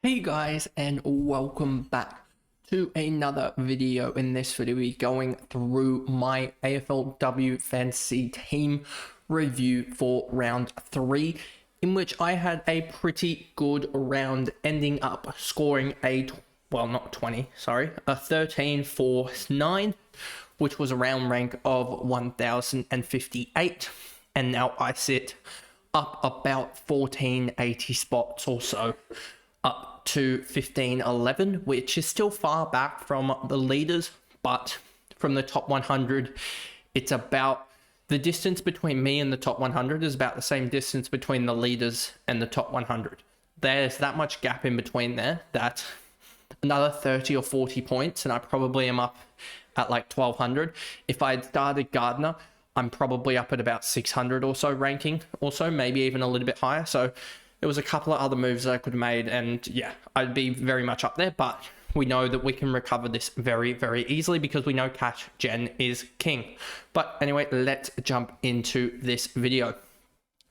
Hey guys, and welcome back to another video. In this video, we're going through my AFLW Fantasy team review for round 3, in which I had a pretty good round, ending up scoring a 13 for 9, which was a round rank of 1058, and now I sit up about 1480 spots or so, up to 1511, which is still far back from the leaders, but from the top 100, it's about the distance between me and the top 100 is about the same distance between the leaders and the top 100. There's that much gap in between there that another 30 or 40 points, and I probably am up at like 1200. If I had started Gardner, I'm probably up at about 600 or so ranking, also maybe even a little bit higher. So there was a couple of other moves that I could have made, and yeah, I'd be very much up there, but we know that we can recover this very, very easily because we know cash gen is king. But anyway, let's jump into this video.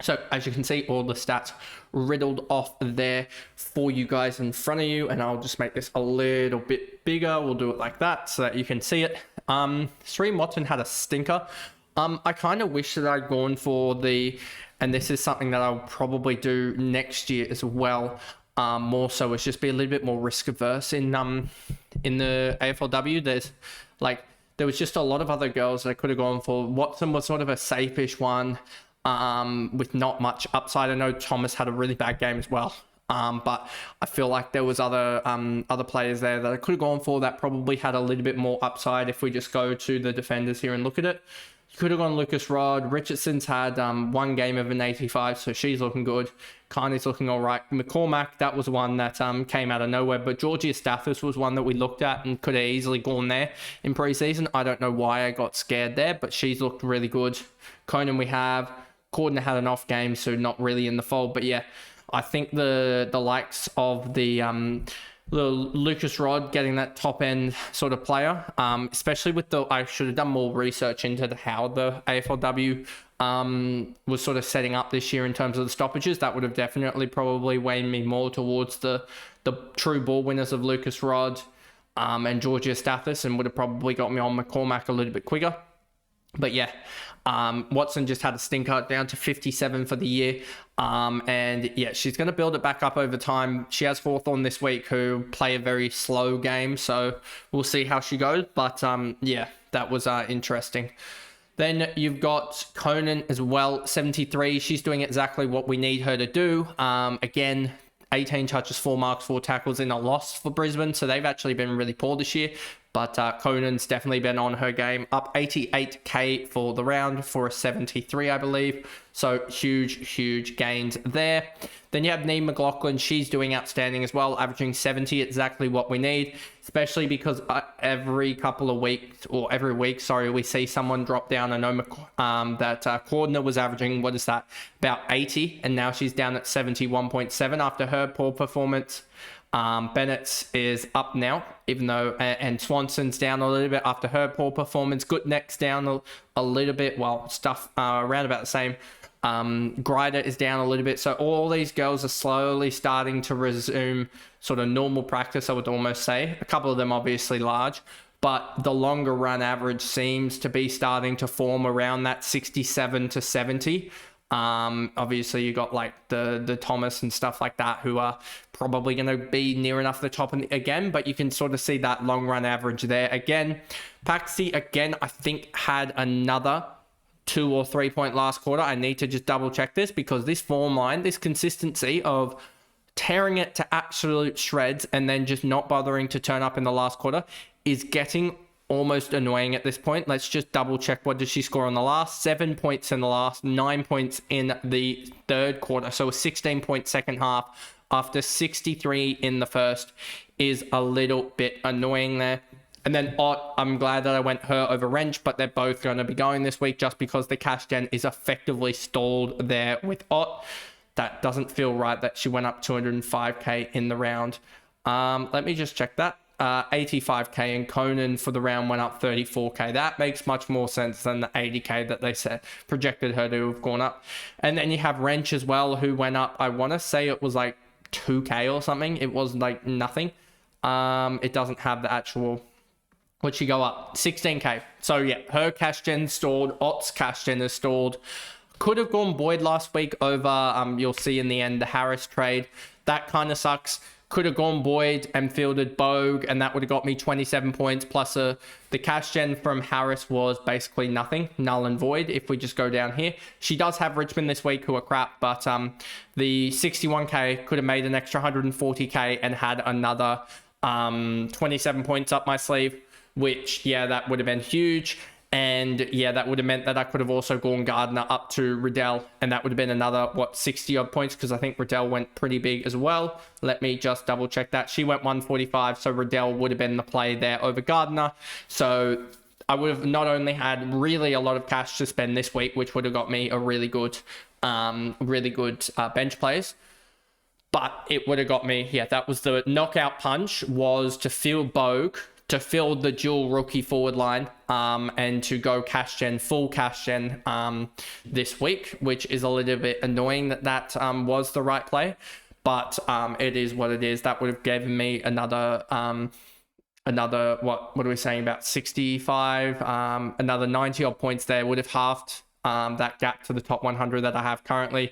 So as you can see, all the stats riddled off there for you guys in front of you, and I'll just make this a little bit bigger. We'll do it like that so that you can see it. Stream Watson had a stinker. I kind of wish that I'd gone for and this is something that I'll probably do next year as well. More so, it's just be a little bit more risk averse in the AFLW. There was just a lot of other girls that I could have gone for. Watson was sort of a safe-ish one, with not much upside. I know Thomas had a really bad game as well. But I feel like there was other players there that I could have gone for that probably had a little bit more upside if we just go to the defenders here and look at it. Could have gone Lucas Rod. Richardson's had one game of an 85, so she's looking good. Carnage's looking all right. McCormack, that was one that came out of nowhere, but Georgia Stathis was one that we looked at and could have easily gone there in preseason. I don't know why I got scared there, but she's looked really good. Conan we have. Corden had an off game, so not really in the fold, but yeah, I think the likes of the Lucas Rod getting that top end sort of player, especially with I should have done more research into how the AFLW was sort of setting up this year in terms of the stoppages. That would have definitely probably weighed me more towards the true ball winners of Lucas Rod and Georgia Stathis, and would have probably got me on McCormack a little bit quicker. But yeah, Watson just had a stinker, down to 57 for the year. And yeah, she's going to build it back up over time. She has Hawthorn this week, who play a very slow game, so we'll see how she goes. But yeah, that was interesting. Then you've got Conan as well, 73. She's doing exactly what we need her to do. Again, 18 touches, 4 marks, 4 tackles in a loss for Brisbane, so they've actually been really poor this year. But Conan's definitely been on her game, up 88k for the round for a 73, I believe. So huge gains there. Then you have Neve McLaughlin. She's doing outstanding as well, averaging 70, exactly what we need, especially because every week, we see someone drop down. I know that Cordner was averaging, about 80, and now she's down at 71.7 after her poor performance. Bennett's is up now, even though, and Swanson's down a little bit after her poor performance. Goodneck's down a little bit, around about the same. Grider is down a little bit. So all these girls are slowly starting to resume sort of normal practice, I would almost say. A couple of them obviously large, but the longer run average seems to be starting to form around that 67 to 70. Obviously you got like the Thomas and stuff like that, who are probably going to be near enough the top again, but you can sort of see that long run average there again. Paxi again, I think had another 2 or 3 point last quarter. I need to just double check this, because this form line, this consistency of tearing it to absolute shreds and then just not bothering to turn up in the last quarter is getting almost annoying at this point. Let's just double check. What did she score on the last? 7 points in the last, 9 points in the third quarter. So a 16-point second half after 63 in the first is a little bit annoying there. And then Ott, I'm glad that I went her over Wrench, but they're both going to be going this week just because the cash gen is effectively stalled there with Ott. That doesn't feel right that she went up 205k in the round. Let me just check that. 85k, and Conan for the round went up 34k. That makes much more sense than the 80k that they said projected her to have gone up. And then you have Wrench as well, who went up, I want to say it was like 2k or something. It was like nothing. It doesn't have the actual, would she go up 16k? So yeah, her cash gen stalled. Ott's cash gen is stalled. Could have gone Boyd last week over, you'll see in the end, the Harris trade. That kind of sucks. Could have gone Boyd and fielded Bogue, and that would have got me 27 points. Plus the cash gen from Harris was basically nothing, null and void. If we just go down here, she does have Richmond this week, who are crap, but the 61k could have made an extra 140k and had another 27 points up my sleeve, which, yeah, that would have been huge. And yeah, that would have meant that I could have also gone Gardner up to Riddell, and that would have been another, 60 odd points, because I think Riddell went pretty big as well. Let me just double check that. She went 145, so Riddell would have been the play there over Gardner. So I would have not only had really a lot of cash to spend this week, which would have got me a really good bench plays, but it would have got me, yeah, that was the knockout punch, was to field Bogue, to fill the dual rookie forward line, and to go full cash gen this week, which is a little bit annoying that was the right play, but it is what it is. That would have given me another what are we saying, about 65, another 90 odd points there. Would have halved that gap to the top 100 that I have currently,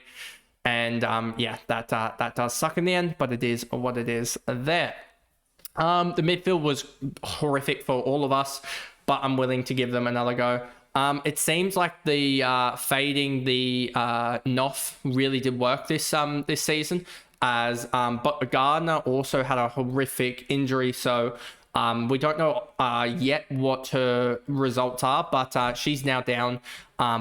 and yeah, that does suck in the end, but it is what it is there. The midfield was horrific for all of us, but I'm willing to give them another go. It seems like the fading the Noff really did work this season, as but Gardner also had a horrific injury, so we don't know yet what her results are, but she's now down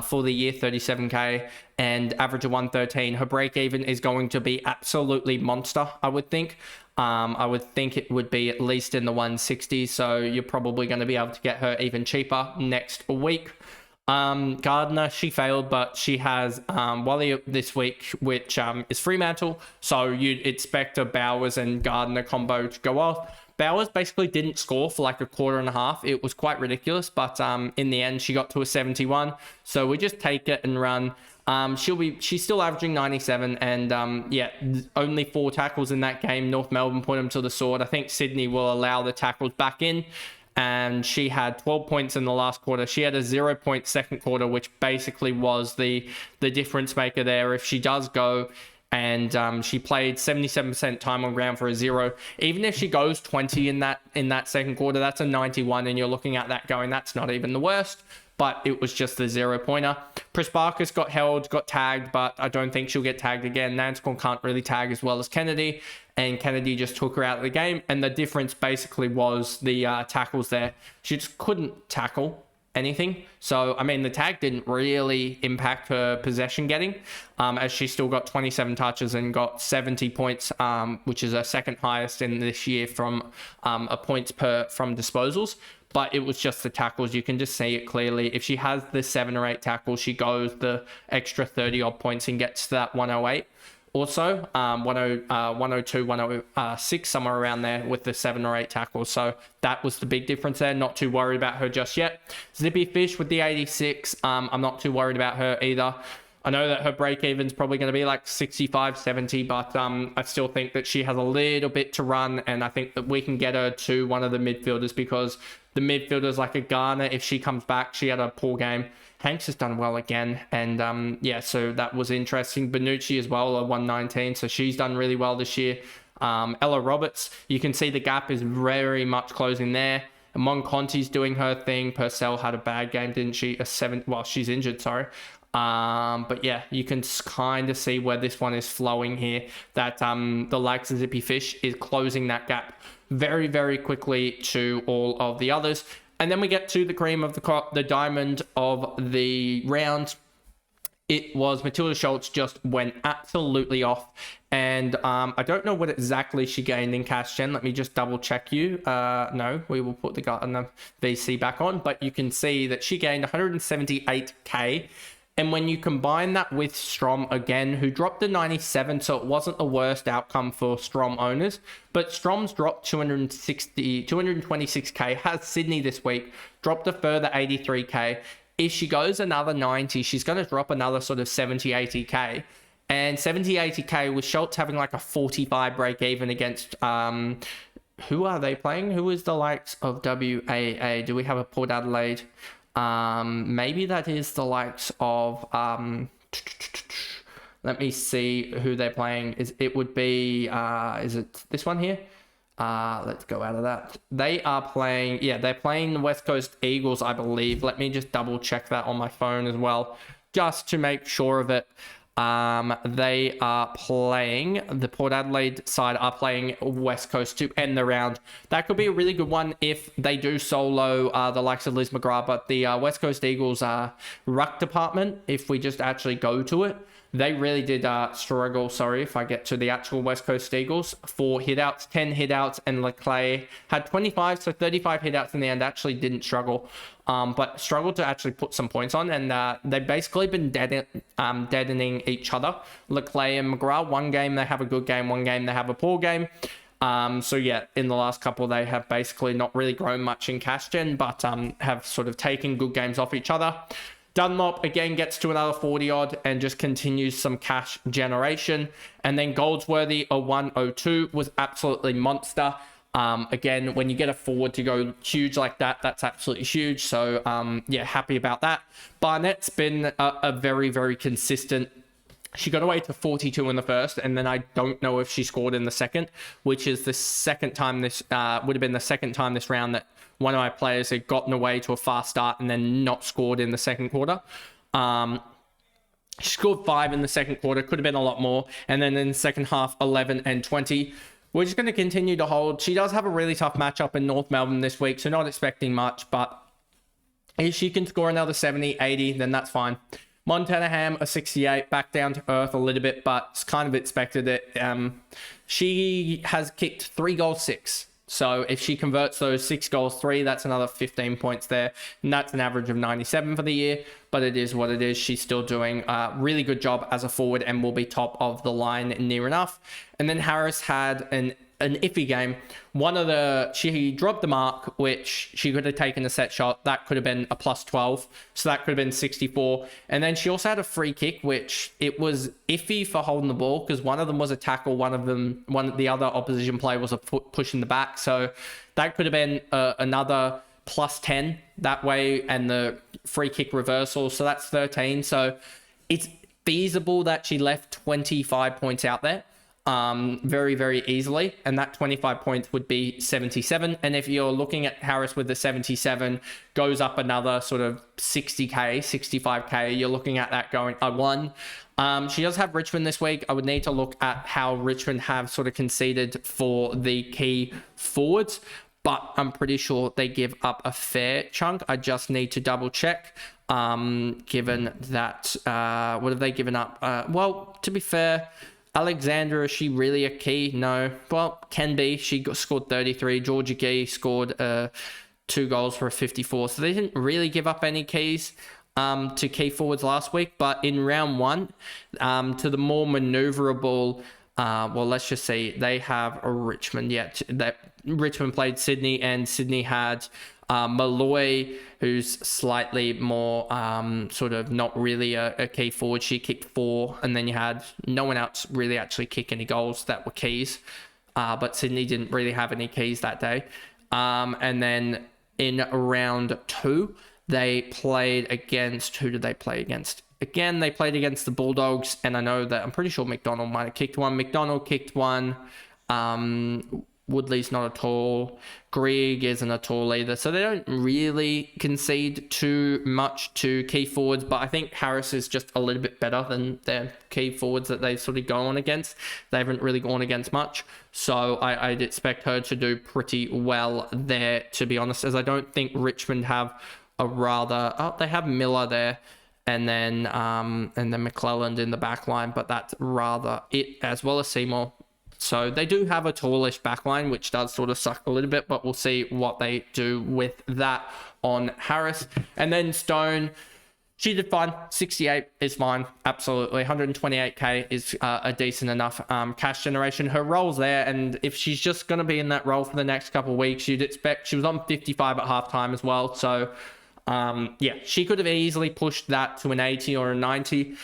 for the year 37k and average of 113. Her break even is going to be absolutely monster, I would think. I would think it would be at least in the 160s, so you're probably going to be able to get her even cheaper next week. Gardner, she failed, but she has Wally this week, which is Fremantle, so you'd expect a Bowers and Gardner combo to go off. Bowers basically didn't score for like a quarter and a half. It was quite ridiculous, but in the end, she got to a 71. So we just take it and run. She's still averaging 97, and yeah, only 4 tackles in that game. North Melbourne put them to the sword. I think Sydney will allow the tackles back in, and she had 12 points in the last quarter. She had a 0-point second quarter, which basically was the difference maker there. If she does go, and she played 77% time on ground for a 0. Even if she goes 20 in that second quarter, that's a 91, and you're looking at that going, that's not even the worst. But it was just the 0-pointer. Prisparkas got tagged, but I don't think she'll get tagged again. Nanscombe can't really tag as well as Kennedy, and Kennedy just took her out of the game. And the difference basically was the tackles there. She just couldn't tackle anything. So, I mean, the tag didn't really impact her possession getting, as she still got 27 touches and got 70 points, which is her second highest in this year from a points from disposals. But it was just the tackles. You can just see it clearly. If she has the 7 or 8 tackles, she goes the extra 30 odd points and gets to that 108. Also, 102, 106, somewhere around there with the 7 or 8 tackles. So that was the big difference there. Not too worried about her just yet. Zippy Fish with the 86. I'm not too worried about her either. I know that her break even is probably going to be like 65, 70, but I still think that she has a little bit to run, and I think that we can get her to one of the midfielders, because the midfielders like a Garner, if she comes back, she had a poor game. Hanks has done well again, and yeah, so that was interesting. Benucci as well, a 119, so she's done really well this year. Ella Roberts, you can see the gap is very much closing there. Monconti's doing her thing. Purcell had a bad game, didn't she? She's injured, sorry. But yeah, you can kind of see where this one is flowing here, that the likes of Zippy Fish is closing that gap very, very quickly to all of the others. And then we get to the cream of the diamond of the round. It was Matilda Schultz just went absolutely off. And I don't know what exactly she gained in cash gen. Let me just double check you. No, we will put the VC back on. But you can see that she gained 178k. And when you combine that with Strom again, who dropped to 97, so it wasn't the worst outcome for Strom owners, but Strom's dropped 226k, has Sydney this week, dropped a further 83k. If she goes another 90, she's going to drop another sort of 70, 80k. And 70, 80k with Schultz having like a 45 break even against, who are they playing? Who is the likes of WAA? Do we have a Port Adelaide? Maybe that is the likes of, let me see who they're playing. It would be, is it this one here? Let's go out of that. They are playing, yeah, they're playing the West Coast Eagles, I believe. Let me just double check that on my phone as well, just to make sure of it. They are playing, the Port Adelaide side are playing West Coast to end the round. That could be a really good one if they do solo the likes of Liz McGrath, but the West Coast Eagles ruck department, if we just actually go to it, they really did struggle, sorry, if I get to the actual West Coast Eagles. 4 hitouts, 10 hitouts, and Leclerc had 25, so 35 hitouts in the end. Actually didn't struggle, but struggled to actually put some points on. And they've basically been deadening each other. Leclerc and McGrath, one game they have a good game, one game they have a poor game. So yeah, in the last couple, they have basically not really grown much in cash gen, but have sort of taken good games off each other. Dunlop again gets to another 40 odd and just continues some cash generation. And then Goldsworthy, a 102, was absolutely monster. Again, when you get a forward to go huge like that, that's absolutely huge. So yeah, happy about that. Barnett's been a very, very consistent. She got away to 42 in the first, and then I don't know if she scored in the second, which is the second time this would have been the second time this round that one of my players had gotten away to a fast start and then not scored in the second quarter. She scored 5 in the second quarter, could have been a lot more, and then in the second half, 11 and 20. We're just going to continue to hold. She does have a really tough matchup in North Melbourne this week, so not expecting much, but if she can score another 70, 80, then that's fine. Montana Ham, a 68, back down to earth a little bit, but it's kind of expected it. She has kicked 3 goals, 6. So if she converts those 6 goals, 3, that's another 15 points there. And that's an average of 97 for the year, but it is what it is. She's still doing a really good job as a forward and will be top of the line near enough. And then Harris had an iffy game. She dropped the mark, which she could have taken a set shot. That could have been a plus 12. So that could have been 64. And then she also had a free kick, which it was iffy for holding the ball because one of them was a tackle. The other opposition player was a push in the back. So that could have been another plus 10 that way. And the free kick reversal. So that's 13. So it's feasible that she left 25 points out there. Very, very easily, and that 25 points would be 77. And if you're looking at Harris with the 77, goes up another sort of 60k, 65k, you're looking at that going a 1. She does have Richmond this week. I would need to look at how Richmond have sort of conceded for the key forwards, but I'm pretty sure they give up a fair chunk. I just need to double check. Given that, what have they given up? Well, to be fair, Alexandra, is she really a key? No. Well, can be. She scored 33. Georgia Gee scored 2 goals for a 54. So they didn't really give up any keys to key forwards last week. But in round 1, to the more maneuverable, well, let's just see. They have a Richmond. Yeah, Richmond played Sydney, and Sydney had Malloy, who's slightly more sort of not really a key forward. She kicked 4, and then you had no one else really actually kick any goals that were keys. But Sydney didn't really have any keys that day. And then in round 2, they played against, who did they play against? Again, they played against the Bulldogs, and I know that I'm pretty sure McDonald might have kicked one. McDonald kicked one. Woodley's not at all. Grieg isn't at all either. So they don't really concede too much to key forwards, but I think Harris is just a little bit better than their key forwards that they sort of go on against. They haven't really gone against much. So I'd expect her to do pretty well there, to be honest, as I don't think Richmond have they have Miller there. And then McClelland in the back line, but that's rather it, as well as Seymour. So they do have a tallish backline, which does sort of suck a little bit, but we'll see what they do with that on Harris. And then Stone, she did fine. 68 is fine. Absolutely. 128k is a decent enough cash generation. Her role's there, and if she's just going to be in that role for the next couple of weeks, you'd expect she was on 55 at halftime as well. So yeah, she could have easily pushed that to an 80 or a 90.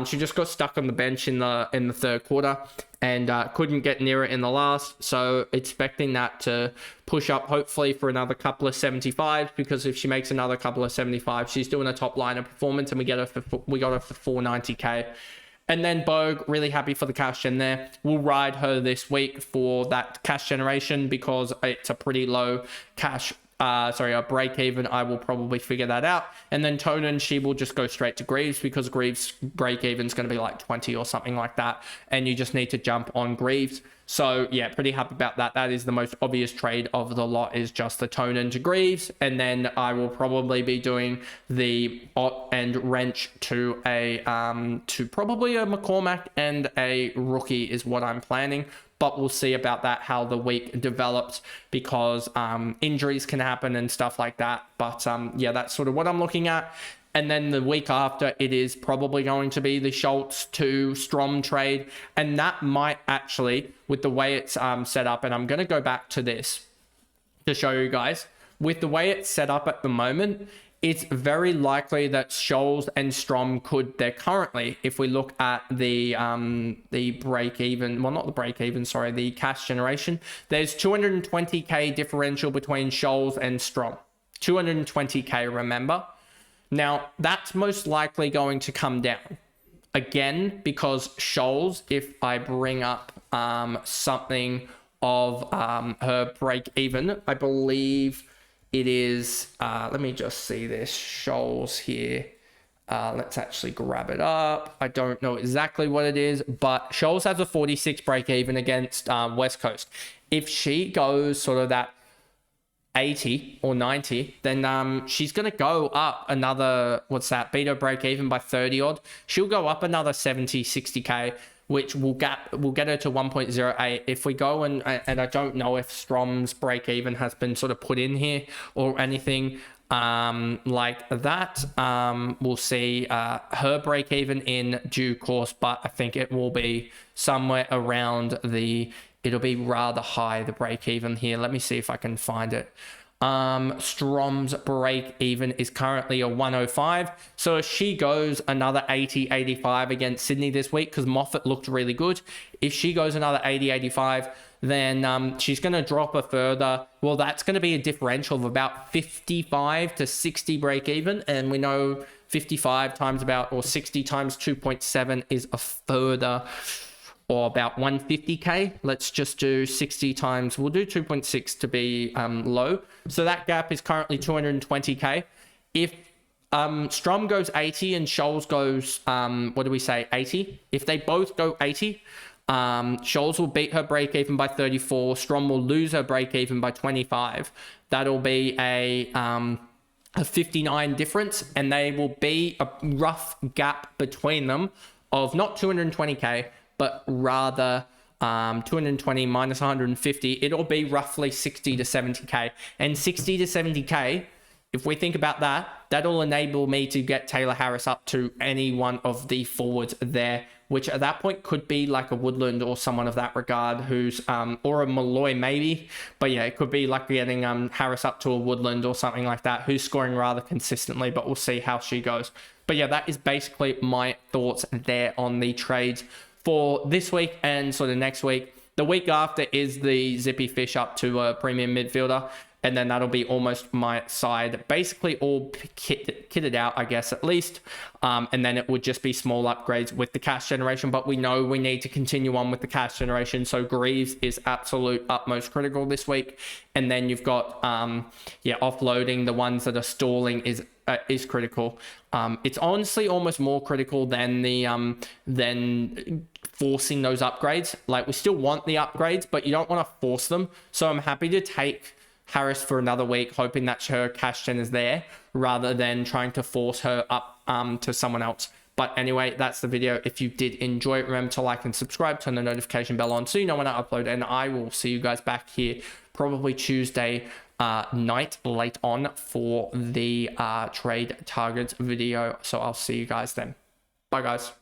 She just got stuck on the bench in the third quarter and couldn't get near it in the last. So expecting that to push up hopefully for another couple of 75s, because if she makes another couple of 75s, she's doing a top liner performance, and we got her for 490k. And then Bogue, really happy for the cash gen there. We'll ride her this week for that cash generation because it's a pretty low cash a break even. I will probably figure that out. And then Tonin, she will just go straight to Greaves, because Greaves break even is going to be like 20 or something like that, and you just need to jump on Greaves. So yeah, pretty happy about that. That is the most obvious trade of the lot, is just the Tonin to Greaves. And then I will probably be doing the Ott and Wrench to probably a McCormack and a rookie is what I'm planning. But we'll see about that, how the week develops, because injuries can happen and stuff like that. But yeah, that's sort of what I'm looking at. And then the week after, it is probably going to be the Schultz to Strom trade. And that might actually, with the way it's set up, and I'm going to go back to this to show you guys, with the way it's set up at the moment, it's very likely that Scholes and Strom they're currently, if we look at the break even, well, not the break even, sorry, the cash generation, there's 220k differential between Scholes and Strom. 220k, remember? Now, that's most likely going to come down. Again, because Scholes, if I bring up something of her break even, I believe it is, let me just see this, Scholes here. Let's actually grab it up. I don't know exactly what it is, but Scholes has a 46 break even against West Coast. If she goes sort of that 80 or 90, then she's going to go up another, beat her break even by 30 odd. She'll go up another 70, 60k, which will get her to 1.08. If we go and I don't know if Strom's break even has been sort of put in here or anything like that. We'll see her break even in due course, but I think it will be somewhere around it'll be rather high, the break even here. Let me see if I can find it. Strom's break even is currently a 105. So if she goes another 80, 85 against Sydney this week, because Moffat looked really good, if she goes another 80, 85, then she's going to drop a further. Well, that's going to be a differential of about 55 to 60 break even. And we know 55 times or 60 times 2.7 is a further, or about 150k. Let's just do 60 times, we'll do 2.6 to be low. So that gap is currently 220k. If Strom goes 80 and Scholes goes, 80? If they both go 80, Scholes will beat her break even by 34. Strom will lose her break even by 25. That'll be a 59 difference, and they will be a rough gap between them of not 220k, but rather 220 minus 150, it'll be roughly 60 to 70k. And 60 to 70k, if we think about that, that'll enable me to get Taylor Harris up to any one of the forwards there, which at that point could be like a Woodland or someone of that regard who's, or a Malloy maybe. But yeah, it could be like getting Harris up to a Woodland or something like that, who's scoring rather consistently, but we'll see how she goes. But yeah, that is basically my thoughts there on the trades for this week and sort of next week. The week after is the Zippy Fish up to a premium midfielder, and then that'll be almost my side, basically all kitted out, I guess, at least. And then it would just be small upgrades with the cash generation, but we know we need to continue on with the cash generation. So Greaves is absolute utmost critical this week. And then you've got, offloading the ones that are stalling is critical. It's honestly almost more critical than than forcing those upgrades. Like, we still want the upgrades, but you don't want to force them. So I'm happy to take Harris for another week, hoping that her cash gen is there, rather than trying to force her up to someone else. But anyway, that's the video. If you did enjoy it, remember to like and subscribe, turn the notification bell on so you know when I upload, and I will see you guys back here probably Tuesday night late on for the trade targets video. So I'll see you guys then. Bye guys.